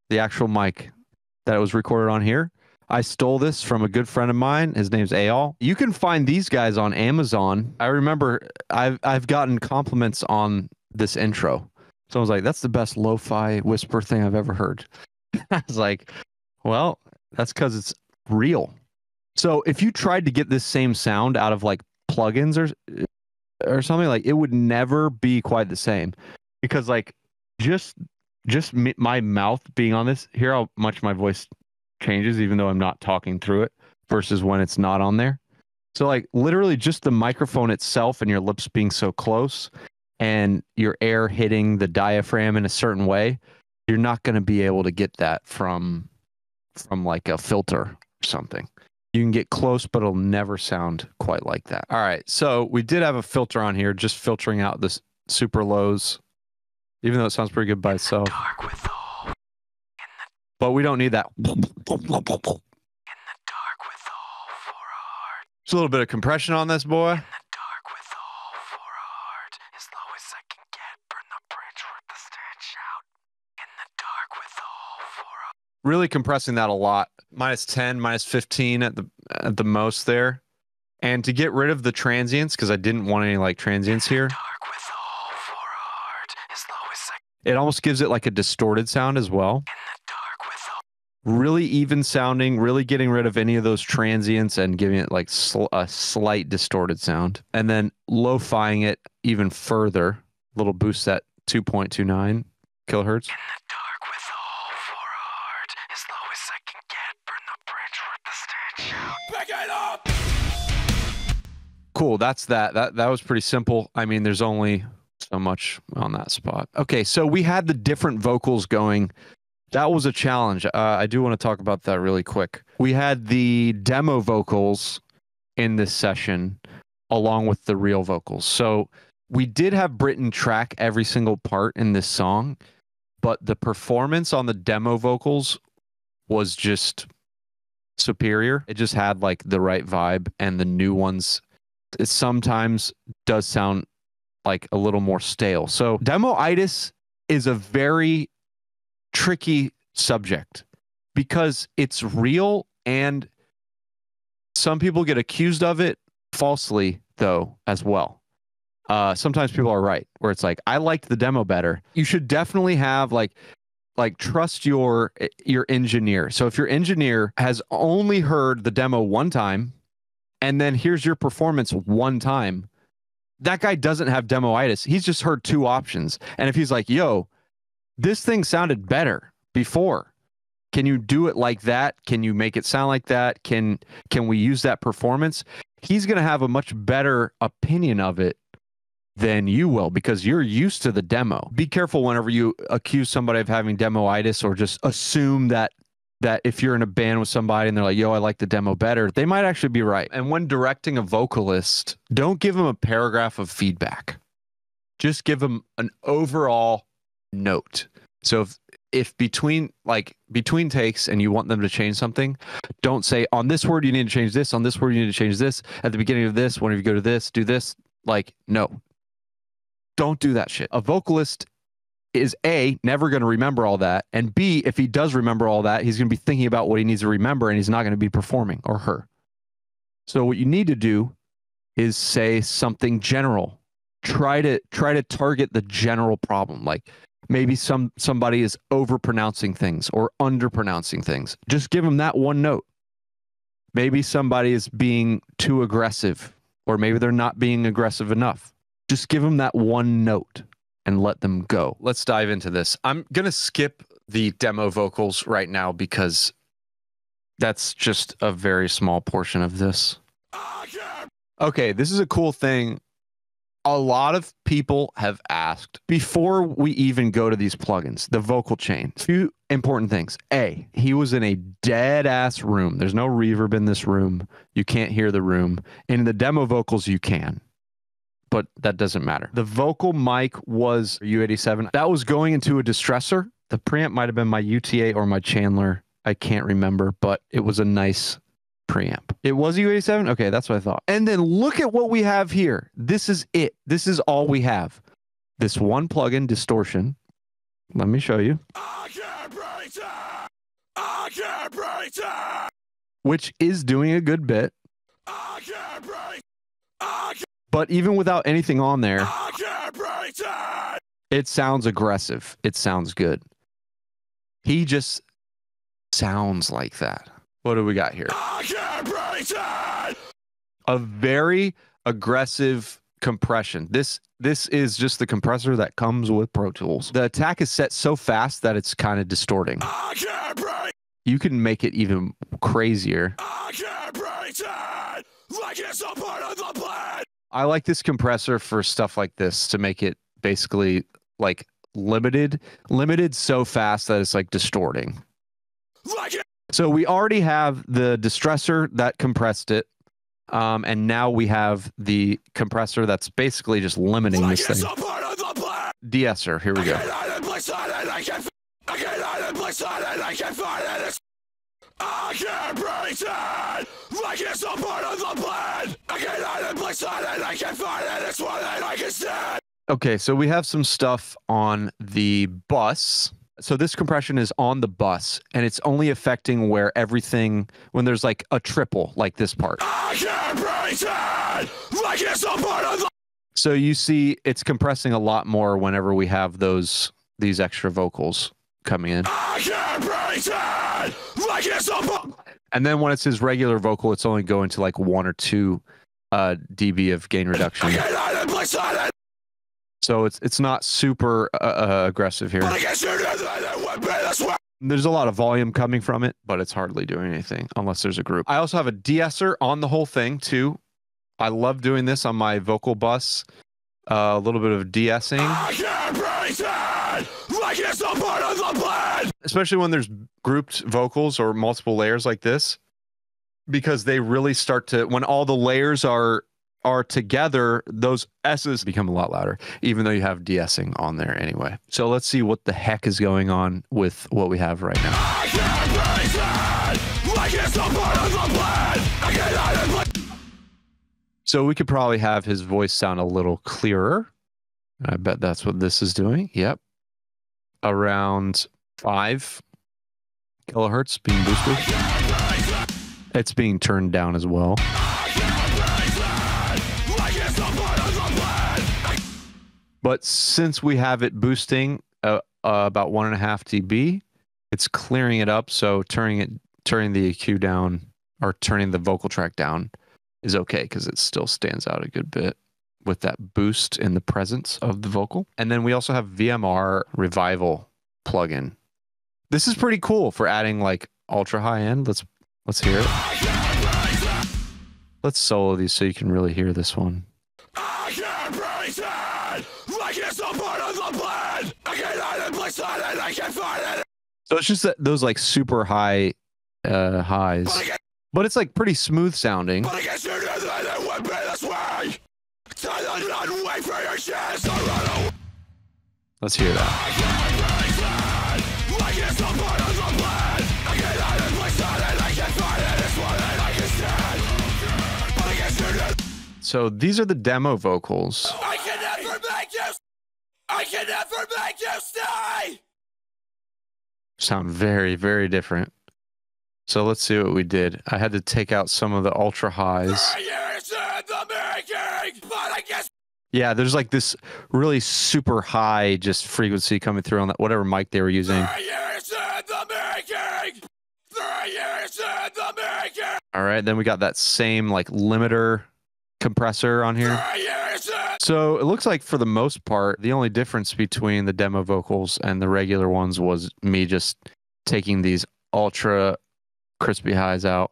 the actual mic that was recorded on here. I stole this from a good friend of mine. His name's Eyal. You can find these guys on Amazon. I remember I've gotten compliments on this intro. Someone's like, that's the best lo-fi whisper thing I've ever heard. I was like, well, that's because it's real. So if you tried to get this same sound out of like plugins or something, like it would never be quite the same, because like just my mouth being on this, hear how much my voice changes even though I'm not talking through it versus when it's not on there. So like literally just the microphone itself and your lips being so close and your air hitting the diaphragm in a certain way, you're not going to be able to get that from like a filter or something. You can get close, but it'll never sound quite like that. All right, so we did have a filter on here, just filtering out this super lows, even though it sounds pretty good by itself. But we don't need that. In the dark with all for art. There's a little bit of compression on this boy. In the dark with all for art. As low as I can get, burn the bridge, rip the stage out. In the dark with all for art. Really compressing that a lot. -10, -15 at the most there. And to get rid of the transients, because I didn't want any like transients here. Dark with all for art. As low as it almost gives it like a distorted sound as well. Really even sounding, really getting rid of any of those transients and giving it like a slight distorted sound. And then lo-fiing it even further, a little boost at 2.29 kilohertz. In the dark with all for art, as low as I can get, burn the bridge, rip the stage out. Pick it up! Cool, that's that. That was pretty simple. I mean, there's only so much on that spot. Okay, so we had the different vocals going. That was a challenge. I do want to talk about that really quick. We had the demo vocals in this session along with the real vocals. So we did have Britton track every single part in this song, but the performance on the demo vocals was just superior. It just had like the right vibe, and the new ones, it sometimes does sound like a little more stale. So demo-itis is a very tricky subject because it's real, and some people get accused of it falsely though as well. Sometimes people are right where it's like, I liked the demo better. You should definitely have like trust your engineer. So if your engineer has only heard the demo one time and then here's your performance one time, that guy doesn't have demo-itis. He's just heard two options. And if he's like, yo, this thing sounded better before, can you do it like that? Can you make it sound like that? Can we use that performance? He's going to have a much better opinion of it than you will, because you're used to the demo. Be careful whenever you accuse somebody of having demo-itis, or just assume that if you're in a band with somebody and they're like, yo, I like the demo better, they might actually be right. And when directing a vocalist, don't give them a paragraph of feedback. Just give them an overall note. So if between takes and you want them to change something, don't say, on this word you need to change this, on this word you need to change this, at the beginning of this, whenever you go to this, do this. Like, no. Don't do that shit. A vocalist is A, never going to remember all that, and B, if he does remember all that, he's going to be thinking about what he needs to remember, and he's not going to be performing, or her. So what you need to do is say something general. Try to target the general problem. Like, maybe somebody is overpronouncing things or underpronouncing things. Just give them that one note. Maybe somebody is being too aggressive, or maybe they're not being aggressive enough. Just give them that one note and let them go. Let's dive into this. I'm going to skip the demo vocals right now because that's just a very small portion of this. Okay, this is a cool thing. A lot of people have asked, before we even go to these plugins, the vocal chain. A few important things. A, he was in a dead ass room. There's no reverb in this room. You can't hear the room. In the demo vocals, you can, but that doesn't matter. The vocal mic was U87. That was going into a distressor. The preamp might have been my UTA or my Chandler. I can't remember, but it was a nice preamp. It was U87? Okay, that's what I thought. And then look at what we have here. This is it. This is all we have. This one plugin, distortion. Let me show you. I can't break I can't breathe it. Which is doing a good bit. I can't breathe. But even without anything on there, I can't breathe it. It sounds aggressive. It sounds good. He just sounds like that. What do we got here? I can't breathe it. A very aggressive compression. This is just the compressor that comes with Pro Tools. The attack is set so fast that it's kind of distorting. I can't breathe. You can make it even crazier. I can't breathe it. Like it's a part of the plan. I like this compressor for stuff like this to make it basically like limited so fast that it's like distorting. Like it. So we already have the distressor that compressed it. And now we have the compressor that's basically just limiting this thing. De-esser, here we go. I can't breathe it, like it's a part of the plan. I can't hide it, I can't find it, it's one that I can stand. Okay, so we have some stuff on the bus. So this compression is on the bus, and it's only affecting where everything, when there's like a triple, like this part. I can't breathe it, like it's a part of the... So you see it's compressing a lot more whenever we have these extra vocals coming in. I can't breathe it, like it's a... And then when it's his regular vocal, it's only going to like 1 or 2 dB of gain reduction. So it's not super aggressive here. There's a lot of volume coming from it, but it's hardly doing anything unless there's a group. I also have a de-esser on the whole thing too. I love doing this on my vocal bus. A little bit of de-essing. Especially when there's grouped vocals or multiple layers like this, because they really start to, when all the layers are together, those S's become a lot louder, even though you have de-essing on there anyway. So let's see what the heck is going on with what we have right now. So we could probably have his voice sound a little clearer. I bet that's what this is doing. Yep. Around 5 kilohertz being boosted. It's being turned down as well. But since we have it boosting about 1.5 dB, it's clearing it up. So turning the EQ down or turning the vocal track down is okay because it still stands out a good bit with that boost in the presence of the vocal. And then we also have VMR Revival plugin. This is pretty cool for adding like ultra high end. Let's hear it. Let's solo these so you can really hear this one. I can't breathe it, like it's a part of the plan. I can't hide it, place on it, I can't find it. So it's just those like super high highs, but it's like pretty smooth sounding. But I guess you knew that it would be this way. Wait for your chance to run away. Let's hear that. I can't breathe it, like it's a part of the plan. I can't hide it, place on it, I can't find it. It's one that I can stand. But I guess you knew. So these are the demo vocals. I can never make you stay. Sound very, very different. So let's see what we did. I had to take out some of the ultra highs. Yeah, there's like this really super high just frequency coming through on that whatever mic they were using. All right, then we got that same like limiter compressor on here. So it looks like for the most part, the only difference between the demo vocals and the regular ones was me just taking these ultra crispy highs out